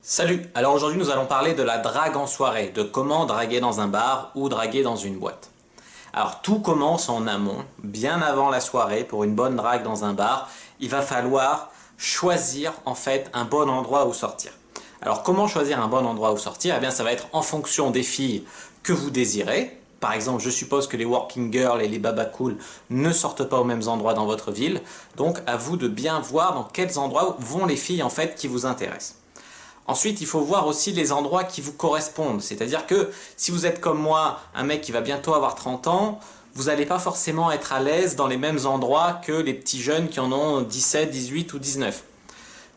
Salut, alors aujourd'hui nous allons parler de la drague en soirée, de comment draguer dans un bar ou draguer dans une boîte. Alors tout commence en amont, bien avant la soirée, pour une bonne drague dans un bar, il va falloir choisir en fait un bon endroit où sortir. Alors comment choisir un bon endroit où sortir? Eh bien ça va être en fonction des filles que vous désirez. Par exemple, je suppose que les working girls et les baba cool ne sortent pas aux mêmes endroits dans votre ville, donc à vous de bien voir dans quels endroits vont les filles en fait qui vous intéressent. Ensuite, il faut voir aussi les endroits qui vous correspondent. C'est-à-dire que si vous êtes comme moi, un mec qui va bientôt avoir 30 ans, vous n'allez pas forcément être à l'aise dans les mêmes endroits que les petits jeunes qui en ont 17, 18 ou 19.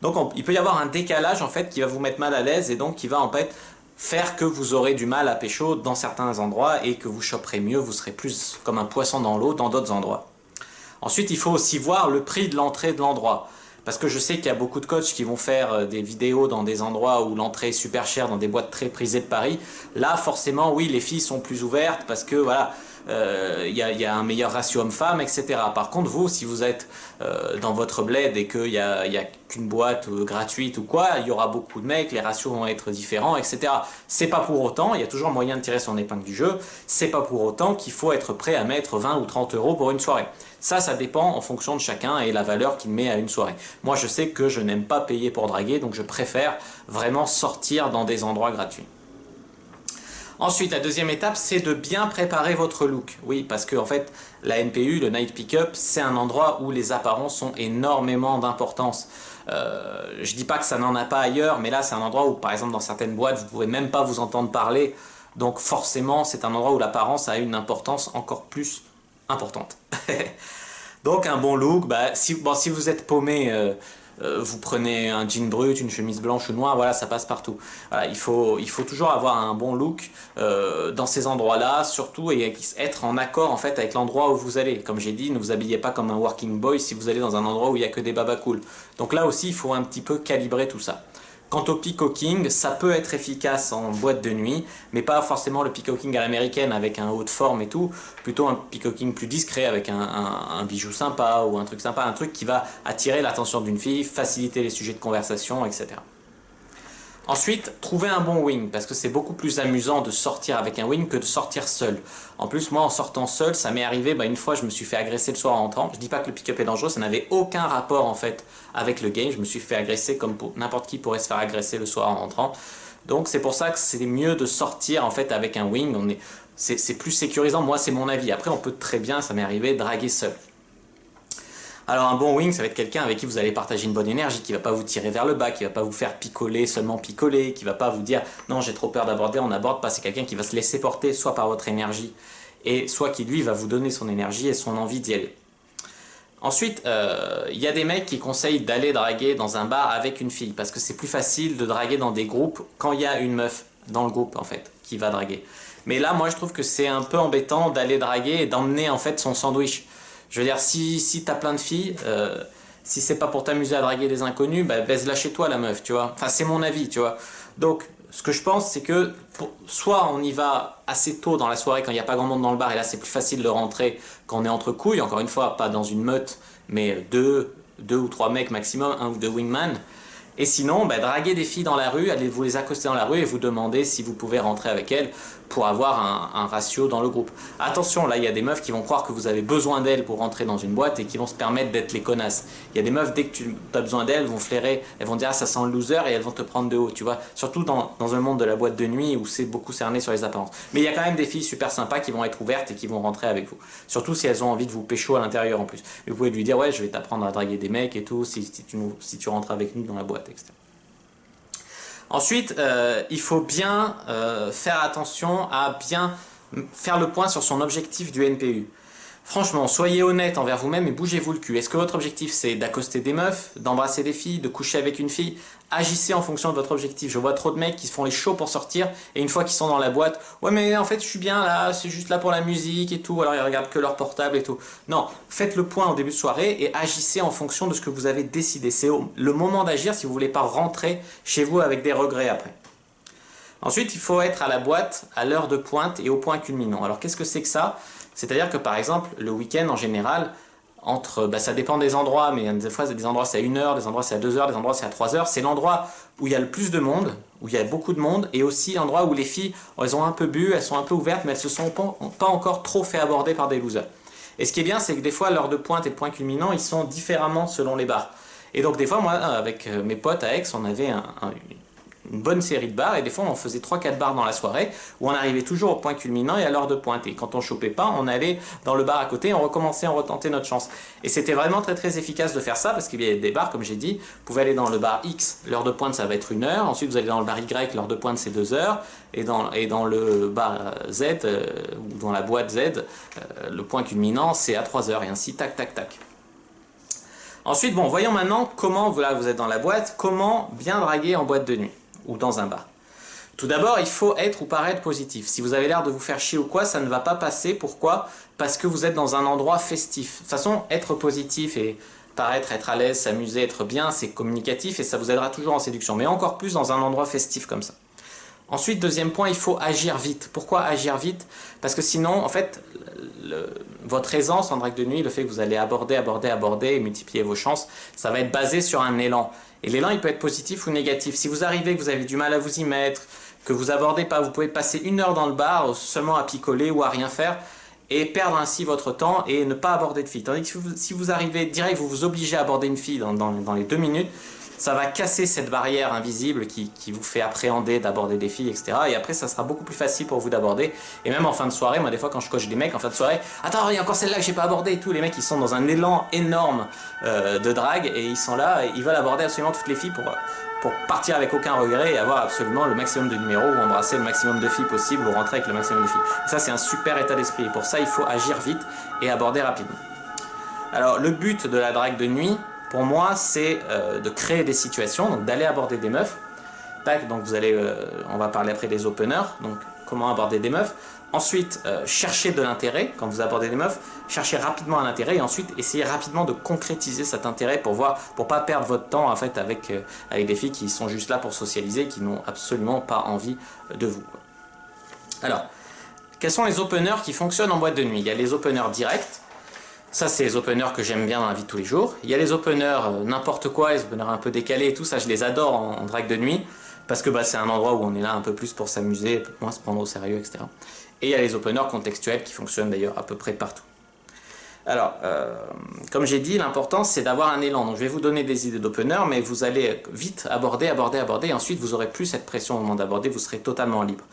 Donc il peut y avoir un décalage en fait qui va vous mettre mal à l'aise et donc qui va en fait faire que vous aurez du mal à pécho dans certains endroits et que vous choperez mieux, vous serez plus comme un poisson dans l'eau dans d'autres endroits. Ensuite, il faut aussi voir le prix de l'entrée de l'endroit. Parce que je sais qu'il y a beaucoup de coachs qui vont faire des vidéos dans des endroits où l'entrée est super chère, dans des boîtes très prisées de Paris. Là, forcément, oui, les filles sont plus ouvertes parce que voilà, y a un meilleur ratio homme-femme, etc. Par contre, vous, si vous êtes dans votre bled et qu'il y a qu'une boîte gratuite ou quoi, il y aura beaucoup de mecs, les ratios vont être différents, etc. C'est pas pour autant, il y a toujours moyen de tirer son épingle du jeu, c'est pas pour autant qu'il faut être prêt à mettre 20 ou 30 euros pour une soirée. Ça dépend en fonction de chacun et la valeur qu'il met à une soirée. Moi, je sais que je n'aime pas payer pour draguer, donc je préfère vraiment sortir dans des endroits gratuits. Ensuite, la deuxième étape, c'est de bien préparer votre look. Oui, parce que en fait, la NPU, le Night Pickup, c'est un endroit où les apparences ont énormément d'importance. Je dis pas que ça n'en a pas ailleurs, mais là, c'est un endroit où, par exemple, dans certaines boîtes, vous pouvez même pas vous entendre parler. Donc forcément, c'est un endroit où l'apparence a une importance encore plus importante. Donc un bon look, bah, si vous êtes paumé, vous prenez un jean brut, une chemise blanche ou noire, voilà, ça passe partout. Voilà, il faut toujours avoir un bon look dans ces endroits-là, surtout et être en accord en fait avec l'endroit où vous allez. Comme j'ai dit, ne vous habillez pas comme un working boy si vous allez dans un endroit où il n'y a que des babas cool. Donc là aussi, il faut un petit peu calibrer tout ça. Quant au peacocking, ça peut être efficace en boîte de nuit, mais pas forcément le peacocking à l'américaine avec un haut de forme et tout, plutôt un peacocking plus discret avec un bijou sympa ou un truc qui va attirer l'attention d'une fille, faciliter les sujets de conversation, etc. Ensuite, trouver un bon wing, parce que c'est beaucoup plus amusant de sortir avec un wing que de sortir seul. En plus, moi, en sortant seul, ça m'est arrivé, une fois, je me suis fait agresser le soir en rentrant. Je dis pas que le pick-up est dangereux, ça n'avait aucun rapport, en fait, avec le game. Je me suis fait agresser comme n'importe qui pourrait se faire agresser le soir en rentrant. Donc, c'est pour ça que c'est mieux de sortir, en fait, avec un wing. C'est plus sécurisant, moi, c'est mon avis. Après, on peut très bien, ça m'est arrivé, draguer seul. Alors un bon wing, ça va être quelqu'un avec qui vous allez partager une bonne énergie, qui va pas vous tirer vers le bas, qui va pas vous faire picoler, seulement picoler, qui va pas vous dire non j'ai trop peur d'aborder, on n'aborde pas. C'est quelqu'un qui va se laisser porter soit par votre énergie, et soit qui lui va vous donner son énergie et son envie d'y aller. Ensuite, il y a des mecs qui conseillent d'aller draguer dans un bar avec une fille, parce que c'est plus facile de draguer dans des groupes quand il y a une meuf dans le groupe en fait, qui va draguer. Mais là, moi je trouve que c'est un peu embêtant d'aller draguer et d'emmener en fait son sandwich. Je veux dire, si t'as plein de filles, si c'est pas pour t'amuser à draguer des inconnus, baise-la chez toi la meuf, tu vois. Enfin, c'est mon avis, tu vois. Donc, ce que je pense, c'est que soit on y va assez tôt dans la soirée quand il n'y a pas grand monde dans le bar, et là c'est plus facile de rentrer quand on est entre couilles, encore une fois, pas dans une meute, mais deux ou trois mecs maximum, un ou deux wingman. Et sinon, draguer des filles dans la rue, allez vous les accoster dans la rue et vous demander si vous pouvez rentrer avec elles pour avoir un ratio dans le groupe. Attention, là il y a des meufs qui vont croire que vous avez besoin d'elles pour rentrer dans une boîte et qui vont se permettre d'être les connasses. Il y a des meufs, dès que tu as besoin d'elles, vont flairer, elles vont dire ah, ça sent le loser et elles vont te prendre de haut, tu vois. Surtout dans un monde de la boîte de nuit où c'est beaucoup cerné sur les apparences. Mais il y a quand même des filles super sympas qui vont être ouvertes et qui vont rentrer avec vous. Surtout si elles ont envie de vous pécho à l'intérieur en plus. Et vous pouvez lui dire ouais je vais t'apprendre à draguer des mecs et tout si tu rentres avec nous dans la boîte, etc. Ensuite, il faut bien faire attention à bien faire le point sur son objectif du NPU. Franchement, soyez honnête envers vous-même et bougez-vous le cul. Est-ce que votre objectif c'est d'accoster des meufs, d'embrasser des filles, de coucher avec une fille? Agissez en fonction de votre objectif. Je vois trop de mecs qui se font les shows pour sortir et une fois qu'ils sont dans la boîte, ouais mais en fait je suis bien là, c'est juste là pour la musique et tout, alors ils regardent que leur portable et tout. Non, faites le point au début de soirée et agissez en fonction de ce que vous avez décidé. C'est le moment d'agir si vous voulez pas rentrer chez vous avec des regrets après. Ensuite, il faut être à la boîte à l'heure de pointe et au point culminant. Alors qu'est-ce que c'est que ça? C'est-à-dire que par exemple, le week-end en général, ça dépend des endroits, mais des fois des endroits c'est à 1 heure, des endroits c'est à 2 heures, des endroits c'est à 3 heures. C'est l'endroit où il y a le plus de monde, où il y a beaucoup de monde, et aussi l'endroit où les filles, elles ont un peu bu, elles sont un peu ouvertes, mais elles se sont pas encore trop fait aborder par des losers. Et ce qui est bien, c'est que des fois, l'heure de pointe et le point culminant, ils sont différemment selon les bars. Et donc des fois, moi, avec mes potes à Aix, on avait une bonne série de bars, et des fois on faisait 3-4 bars dans la soirée, où on arrivait toujours au point culminant et à l'heure de pointe. Et quand on chopait pas, on allait dans le bar à côté, on recommençait, on retentait notre chance. Et c'était vraiment très très efficace de faire ça, parce qu'il y a des bars, comme j'ai dit, vous pouvez aller dans le bar X, l'heure de pointe ça va être 1 heure, ensuite vous allez dans le bar Y, l'heure de pointe c'est 2 heures, et dans le bar Z, ou dans la boîte Z, le point culminant c'est à 3 heures, et ainsi tac tac tac. Ensuite, bon, voyons maintenant comment, voilà, vous êtes dans la boîte, comment bien draguer en boîte de nuit ou dans un bar. Tout d'abord, il faut être ou paraître positif. Si vous avez l'air de vous faire chier ou quoi, ça ne va pas passer. Pourquoi? Parce que vous êtes dans un endroit festif. De toute façon, être positif et paraître, être à l'aise, s'amuser, être bien, c'est communicatif et ça vous aidera toujours en séduction. Mais encore plus dans un endroit festif comme ça. Ensuite, deuxième point, il faut agir vite. Pourquoi agir vite? Parce que sinon, en fait, votre aisance en drague de nuit, le fait que vous allez aborder et multiplier vos chances, ça va être basé sur un élan. Et l'élan, il peut être positif ou négatif. Si vous arrivez, que vous avez du mal à vous y mettre, que vous abordez pas, vous pouvez passer 1 heure dans le bar seulement à picoler ou à rien faire et perdre ainsi votre temps et ne pas aborder de fille. Tandis que si vous arrivez direct, vous vous obligez à aborder une fille dans les 2 minutes, ça va casser cette barrière invisible qui vous fait appréhender d'aborder des filles, etc. Et après, ça sera beaucoup plus facile pour vous d'aborder. Et même en fin de soirée, moi des fois quand je coach des mecs en fin de soirée, attends, il y a encore celle-là que j'ai pas abordée et tout. Les mecs ils sont dans un élan énorme de drague et ils sont là, et ils veulent aborder absolument toutes les filles pour partir avec aucun regret et avoir absolument le maximum de numéros ou embrasser le maximum de filles possible ou rentrer avec le maximum de filles. Et ça c'est un super état d'esprit. Et pour ça il faut agir vite et aborder rapidement. Alors le but de la drague de nuit, pour moi, c'est de créer des situations, donc d'aller aborder des meufs. Tac, donc on va parler après des openers, donc comment aborder des meufs. Ensuite, chercher de l'intérêt, quand vous abordez des meufs, chercher rapidement un intérêt et ensuite essayer rapidement de concrétiser cet intérêt pour pas perdre votre temps en fait avec des filles qui sont juste là pour socialiser, qui n'ont absolument pas envie de vous. Alors, quels sont les openers qui fonctionnent en boîte de nuit? Il y a les openers directs. Ça, c'est les openers que j'aime bien dans la vie de tous les jours. Il y a les openers n'importe quoi, les openers un peu décalés et tout ça, je les adore en drague de nuit, parce que c'est un endroit où on est là un peu plus pour s'amuser, un peu moins se prendre au sérieux, etc. Et il y a les openers contextuels qui fonctionnent d'ailleurs à peu près partout. Alors, comme j'ai dit, l'important c'est d'avoir un élan. Donc je vais vous donner des idées d'openers, mais vous allez vite aborder, et ensuite vous aurez plus cette pression au moment d'aborder, vous serez totalement libre.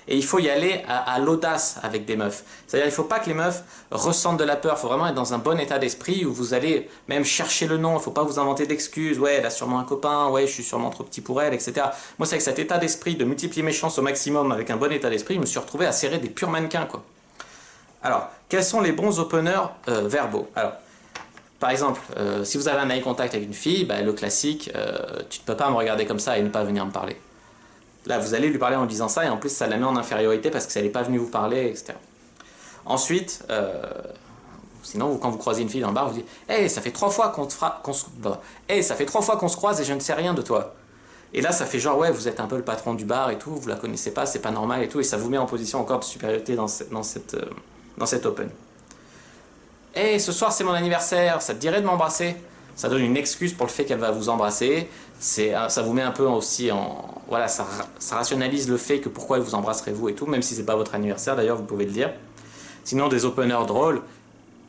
Et il faut y aller à l'audace avec des meufs. C'est-à-dire il ne faut pas que les meufs ressentent de la peur, il faut vraiment être dans un bon état d'esprit où vous allez même chercher le nom, il ne faut pas vous inventer d'excuses, ouais elle a sûrement un copain, ouais je suis sûrement trop petit pour elle, etc. Moi c'est avec cet état d'esprit de multiplier mes chances au maximum avec un bon état d'esprit, je me suis retrouvé à serrer des purs mannequins quoi. Alors, quels sont les bons openers verbaux? Alors, par exemple, si vous avez un eye contact avec une fille, le classique, tu ne peux pas me regarder comme ça et ne pas venir me parler. Là, vous allez lui parler en disant ça, et en plus, ça la met en infériorité parce que ça n'est pas venu vous parler, etc. Ensuite, sinon, quand vous croisez une fille dans le bar, vous dites « Hey, ça fait 3 fois qu'on se croise et je ne sais rien de toi. » Et là, ça fait genre « Ouais, vous êtes un peu le patron du bar et tout, vous la connaissez pas, c'est pas normal et tout. » Et ça vous met en position encore de supériorité dans cette open. « Hey, ce soir, c'est mon anniversaire, ça te dirait de m'embrasser ?» Ça donne une excuse pour le fait qu'elle va vous embrasser. Ça vous met un peu aussi en... Voilà, ça rationalise le fait que pourquoi vous embrasserez vous et tout, même si c'est pas votre anniversaire d'ailleurs, vous pouvez le dire. Sinon, des openers drôles.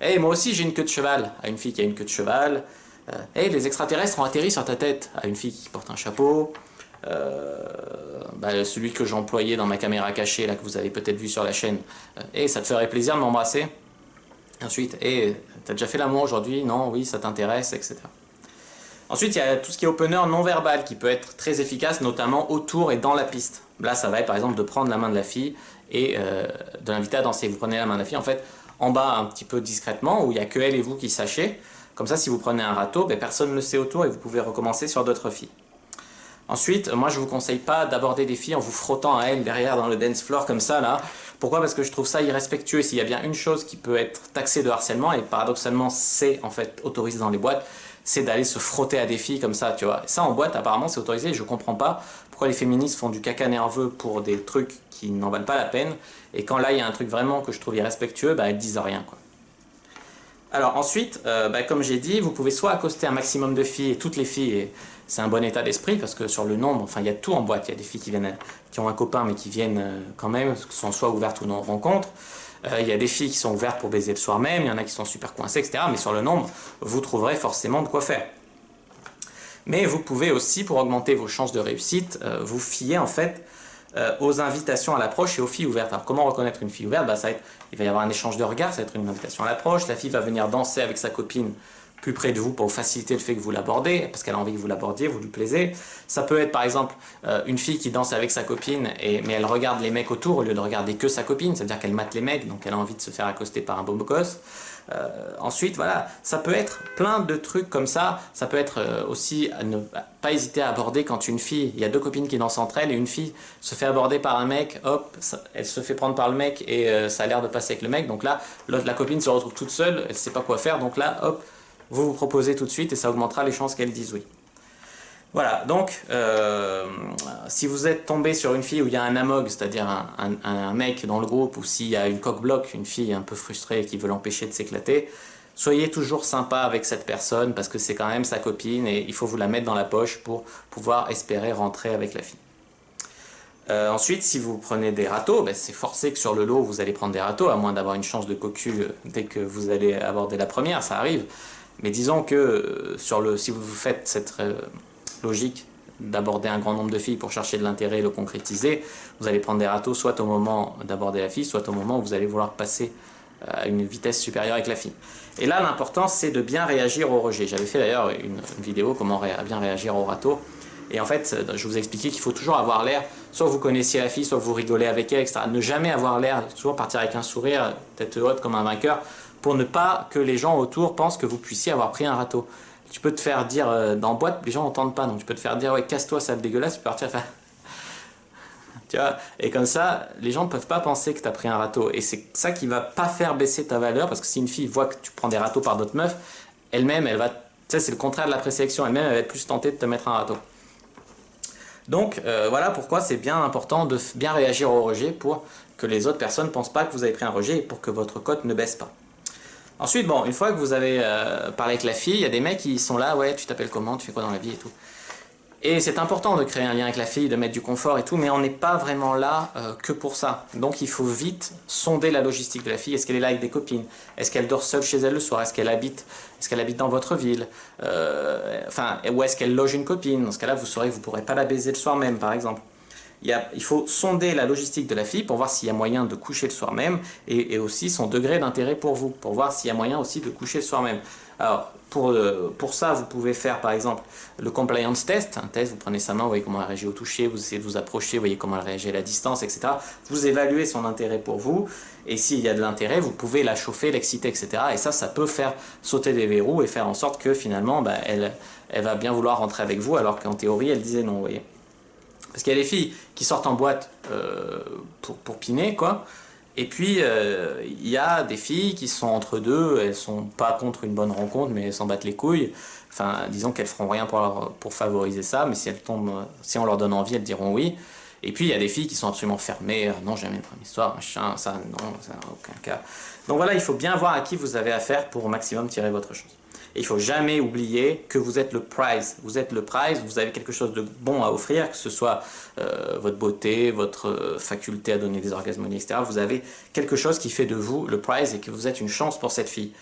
Hey, moi aussi j'ai une queue de cheval, à une fille qui a une queue de cheval. Hey, les extraterrestres ont atterri sur ta tête, à une fille qui porte un chapeau. Celui que j'employais dans ma caméra cachée, là, que vous avez peut-être vu sur la chaîne. Hey, ça te ferait plaisir de m'embrasser? Ensuite, hey, t'as déjà fait l'amour aujourd'hui? Non, oui, ça t'intéresse, etc. Ensuite, il y a tout ce qui est opener non verbal qui peut être très efficace, notamment autour et dans la piste. Là, ça va être par exemple de prendre la main de la fille et de l'inviter à danser. Vous prenez la main de la fille, en fait, en bas un petit peu discrètement, où il n'y a que elle et vous qui sachez. Comme ça, si vous prenez un râteau, personne ne le sait autour et vous pouvez recommencer sur d'autres filles. Ensuite, moi je vous conseille pas d'aborder des filles en vous frottant à elles derrière dans le dance floor comme ça là. Pourquoi? Parce que je trouve ça irrespectueux. S'il y a bien une chose qui peut être taxée de harcèlement, et paradoxalement c'est en fait autorisé dans les boîtes, c'est d'aller se frotter à des filles comme ça, tu vois. Ça en boîte apparemment c'est autorisé et je comprends pas pourquoi les féministes font du caca nerveux pour des trucs qui n'en valent pas la peine, et quand là il y a un truc vraiment que je trouve irrespectueux, elles disent rien quoi. Alors ensuite, comme j'ai dit, vous pouvez soit accoster un maximum de filles, et toutes les filles, et c'est un bon état d'esprit, parce que sur le nombre, enfin il y a tout en boîte, il y a des filles qui viennent, qui ont un copain, mais qui viennent quand même, qui sont soit ouvertes ou non aux rencontres. Il y a des filles qui sont ouvertes pour baiser le soir même, il y en a qui sont super coincées, etc. Mais sur le nombre, vous trouverez forcément de quoi faire. Mais vous pouvez aussi, pour augmenter vos chances de réussite, vous fier en fait aux invitations à l'approche et aux filles ouvertes. Alors comment reconnaître une fille ouverte? Il va y avoir un échange de regards, ça va être une invitation à l'approche, la fille va venir danser avec sa copine plus près de vous pour faciliter le fait que vous l'abordez, parce qu'elle a envie que vous l'abordiez, vous lui plaisez. Ça peut être par exemple une fille qui danse avec sa copine, mais elle regarde les mecs autour au lieu de regarder que sa copine, c'est-à-dire qu'elle mate les mecs, donc elle a envie de se faire accoster par un beau gosse. Ensuite, voilà, ça peut être plein de trucs comme ça peut être aussi à ne pas hésiter à aborder quand une fille, il y a deux copines qui dansent entre elles et une fille se fait aborder par un mec, hop, elle se fait prendre par le mec et ça a l'air de passer avec le mec, donc là, la copine se retrouve toute seule, elle sait pas quoi faire, donc là, hop, vous vous proposez tout de suite et ça augmentera les chances qu'elle dise oui. Voilà, donc si vous êtes tombé sur une fille où il y a un amog, c'est-à-dire un mec dans le groupe, ou s'il y a une coq-bloc, une fille un peu frustrée qui veut l'empêcher de s'éclater, soyez toujours sympa avec cette personne parce que c'est quand même sa copine et il faut vous la mettre dans la poche pour pouvoir espérer rentrer avec la fille. Ensuite, si vous prenez des râteaux, c'est forcé que sur le lot vous allez prendre des râteaux, à moins d'avoir une chance de cocu dès que vous allez aborder la première, ça arrive. Mais disons que si vous faites cette logique d'aborder un grand nombre de filles pour chercher de l'intérêt et le concrétiser, vous allez prendre des râteaux soit au moment d'aborder la fille, soit au moment où vous allez vouloir passer à une vitesse supérieure avec la fille. Et là, l'important, c'est de bien réagir au rejet. J'avais fait d'ailleurs une vidéo comment bien réagir au râteau. Et en fait, je vous ai expliqué qu'il faut toujours avoir l'air, soit vous connaissiez la fille, soit vous rigolez avec elle, etc. Ne jamais avoir l'air, toujours partir avec un sourire, tête haute comme un vainqueur, pour ne pas que les gens autour pensent que vous puissiez avoir pris un râteau. Tu peux te faire dire dans boîte, les gens n'entendent pas, donc tu peux te faire dire ouais, casse-toi, sale dégueulasse, tu peux partir faire. Tu vois, et comme ça, les gens ne peuvent pas penser que tu as pris un râteau. Et c'est ça qui va pas faire baisser ta valeur, parce que si une fille voit que tu prends des râteaux par d'autres meufs, elle-même, elle va. Tu sais, c'est le contraire de la présélection, elle-même, elle va être plus tentée de te mettre un râteau. Donc voilà pourquoi c'est bien important de bien réagir au rejet pour que les autres personnes ne pensent pas que vous avez pris un rejet et pour que votre cote ne baisse pas. Ensuite, bon, une fois que vous avez parlé avec la fille, il y a des mecs qui sont là, ouais, tu t'appelles comment, tu fais quoi dans la vie et tout. Et c'est important de créer un lien avec la fille, de mettre du confort et tout, mais on n'est pas vraiment là que pour ça. Donc il faut vite sonder la logistique de la fille. Est-ce qu'elle est là avec des copines? Est-ce qu'elle dort seule chez elle le soir? Est-ce qu'elle habite dans votre ville? Ou est-ce qu'elle loge une copine? Dans ce cas-là, vous saurez que vous ne pourrez pas la baiser le soir même, par exemple. Il faut sonder la logistique de la fille pour voir s'il y a moyen de coucher le soir même et aussi son degré d'intérêt pour vous, pour voir s'il y a moyen aussi de coucher le soir même. Alors, pour ça, vous pouvez faire par exemple le compliance test, un test, vous prenez sa main, vous voyez comment elle réagit au toucher, vous essayez de vous approcher, vous voyez comment elle réagit à la distance, etc. Vous évaluez son intérêt pour vous, et s'il y a de l'intérêt, vous pouvez la chauffer, l'exciter, etc. Et ça peut faire sauter des verrous et faire en sorte que finalement, elle va bien vouloir rentrer avec vous, alors qu'en théorie, elle disait non, vous voyez. Parce qu'il y a des filles qui sortent en boîte pour piner, quoi. Et puis, il y a des filles qui sont entre deux, elles sont pas contre une bonne rencontre, mais elles s'en battent les couilles. Enfin, disons qu'elles feront rien pour favoriser ça, mais si on leur donne envie, elles diront oui. Et puis, il y a des filles qui sont absolument fermées, non, jamais le premier soir, machin, ça, non, ça n'a aucun cas. Donc voilà, il faut bien voir à qui vous avez affaire pour au maximum tirer votre chance. Et il ne faut jamais oublier que vous êtes le prize. Vous êtes le prize, vous avez quelque chose de bon à offrir, que ce soit votre beauté, votre faculté à donner des orgasmes, etc. Vous avez quelque chose qui fait de vous le prize et que vous êtes une chance pour cette fille.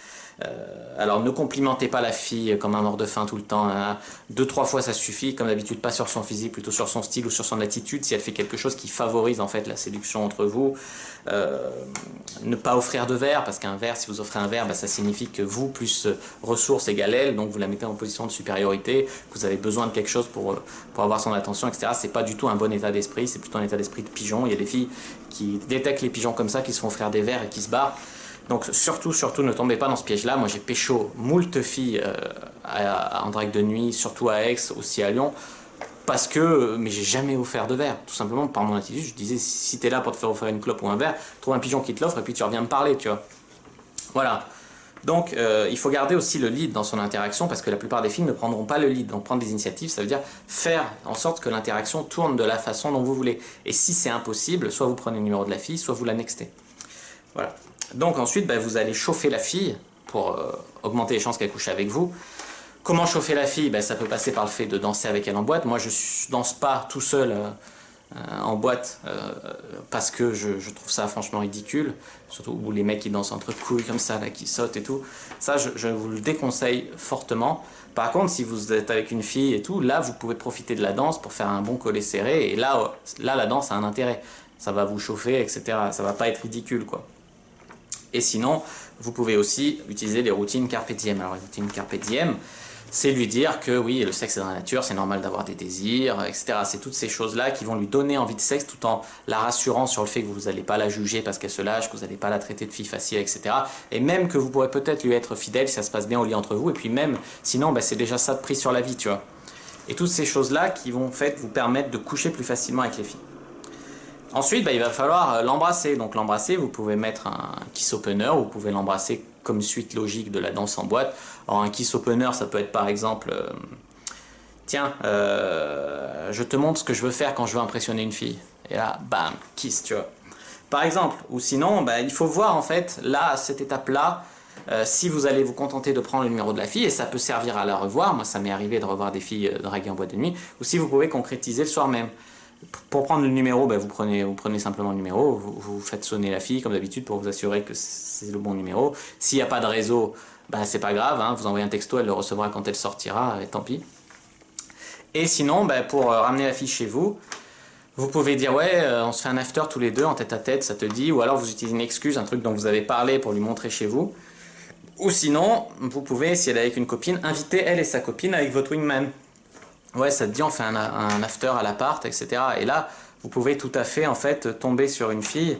Alors ne complimentez pas la fille comme un mort de faim tout le temps, hein. 2-3 fois ça suffit, comme d'habitude pas sur son physique, plutôt sur son style ou sur son attitude, si elle fait quelque chose qui favorise en fait la séduction entre vous. Ne pas offrir de verre, parce qu'un verre, si vous offrez un verre, ça signifie que vous plus ressources égale elle, donc vous la mettez en position de supériorité, que vous avez besoin de quelque chose pour avoir son attention, etc. C'est pas du tout un bon état d'esprit, c'est plutôt un état d'esprit de pigeon. Il y a des filles qui détectent les pigeons comme ça, qui se font offrir des verres et qui se barrent. Donc surtout ne tombez pas dans ce piège-là. Moi j'ai pécho moult filles en drague de nuit, surtout à Aix, aussi à Lyon, mais j'ai jamais offert de verre. Tout simplement par mon attitude, je disais si t'es là pour te faire offrir une clope ou un verre, trouve un pigeon qui te l'offre et puis tu reviens me parler, tu vois. Voilà. Donc il faut garder aussi le lead dans son interaction parce que la plupart des filles ne prendront pas le lead. Donc prendre des initiatives, ça veut dire faire en sorte que l'interaction tourne de la façon dont vous voulez. Et si c'est impossible, soit vous prenez le numéro de la fille, soit vous la nextez. Voilà. Donc ensuite, vous allez chauffer la fille pour augmenter les chances qu'elle couche avec vous. Comment chauffer la fille? Ben, ça peut passer par le fait de danser avec elle en boîte. Moi, je ne danse pas tout seul en boîte parce que je trouve ça franchement ridicule. Surtout où les mecs qui dansent entre couilles comme ça, là, qui sautent et tout. Ça, je vous le déconseille fortement. Par contre, si vous êtes avec une fille et tout, là, vous pouvez profiter de la danse pour faire un bon collet serré. Et là, la danse a un intérêt. Ça va vous chauffer, etc. Ça va pas être ridicule, quoi. Et sinon, vous pouvez aussi utiliser les routines Carpe Diem. Alors, les routines Carpe Diem, c'est lui dire que oui, le sexe est dans la nature, c'est normal d'avoir des désirs, etc. C'est toutes ces choses-là qui vont lui donner envie de sexe tout en la rassurant sur le fait que vous n'allez pas la juger parce qu'elle se lâche, que vous n'allez pas la traiter de fille facile, etc. Et même que vous pourrez peut-être lui être fidèle si ça se passe bien au lit entre vous. Et puis même, sinon, ben, c'est déjà ça de prise sur la vie, tu vois. Et toutes ces choses-là qui vont en fait vous permettre de coucher plus facilement avec les filles. Ensuite, bah, il va falloir l'embrasser. Donc l'embrasser, vous pouvez mettre un kiss opener, vous pouvez l'embrasser comme suite logique de la danse en boîte. Alors un kiss opener, ça peut être par exemple, tiens, je te montre ce que je veux faire quand je veux impressionner une fille. Et là, bam, kiss, tu vois. Par exemple, ou sinon, bah, il faut voir en fait, là, à cette étape-là, si vous allez vous contenter de prendre le numéro de la fille, et ça peut servir à la revoir, moi ça m'est arrivé de revoir des filles draguées en boîte de nuit, ou si vous pouvez concrétiser le soir même. Pour prendre le numéro, ben vous prenez simplement le numéro, vous faites sonner la fille comme d'habitude pour vous assurer que c'est le bon numéro. S'il n'y a pas de réseau, ben c'est pas grave, hein, vous envoyez un texto, elle le recevra quand elle sortira, et tant pis. Et sinon, ben pour ramener la fille chez vous, vous pouvez dire ouais, on se fait un after tous les deux en tête à tête, ça te dit, ou alors vous utilisez une excuse, un truc dont vous avez parlé pour lui montrer chez vous. Ou sinon, vous pouvez, si elle est avec une copine, inviter elle et sa copine avec votre wingman. Ouais, ça te dit on fait un after à l'appart, etc. Et là, vous pouvez tout à fait en fait tomber sur une fille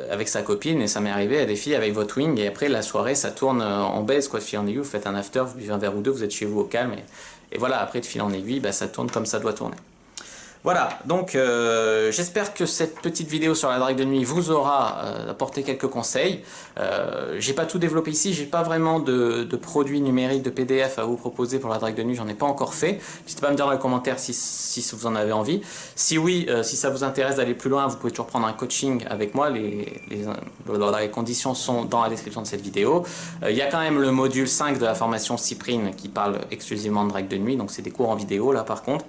avec sa copine, et ça m'est arrivé à des filles avec votre wing, et après la soirée ça tourne en baise, quoi, de fil en aiguille, vous faites un after, vous buvez un verre ou deux, vous êtes chez vous au calme, et voilà, après de fil en aiguille, bah, ça tourne comme ça doit tourner. Voilà, donc j'espère que cette petite vidéo sur la drague de nuit vous aura apporté quelques conseils. J'ai pas tout développé ici, j'ai pas vraiment de produits numériques, de PDF à vous proposer pour la drague de nuit, j'en ai pas encore fait. N'hésitez pas à me dire dans les commentaires si vous en avez envie. Si oui, si ça vous intéresse d'aller plus loin, vous pouvez toujours prendre un coaching avec moi, les conditions sont dans la description de cette vidéo. Il y a quand même le module 5 de la formation Cyprine qui parle exclusivement de drague de nuit, donc c'est des cours en vidéo là par contre.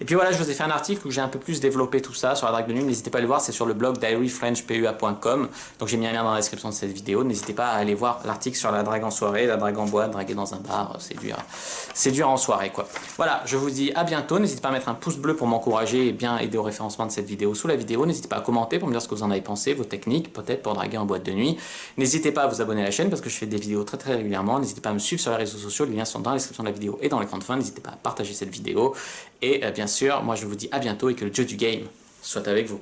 Et puis voilà, je vous ai fait un article où j'ai un peu plus développé tout ça sur la drague de nuit. N'hésitez pas à le voir, c'est sur le blog diaryfrenchpua.com. Donc j'ai mis un lien dans la description de cette vidéo. N'hésitez pas à aller voir l'article sur la drague en soirée, la drague en boîte, draguer dans un bar. C'est dur en soirée, quoi. Voilà, je vous dis à bientôt. N'hésitez pas à mettre un pouce bleu pour m'encourager et bien aider au référencement de cette vidéo sous la vidéo. N'hésitez pas à commenter pour me dire ce que vous en avez pensé, vos techniques, peut-être pour draguer en boîte de nuit. N'hésitez pas à vous abonner à la chaîne parce que je fais des vidéos très très régulièrement. N'hésitez pas à me suivre sur les réseaux sociaux. Les liens sont dans la description de la vidéo et dans l'écran de fin. N'hésitez pas à partager cette vidéo. Et bien sûr, moi je vous dis à bientôt et que le jeu du game soit avec vous.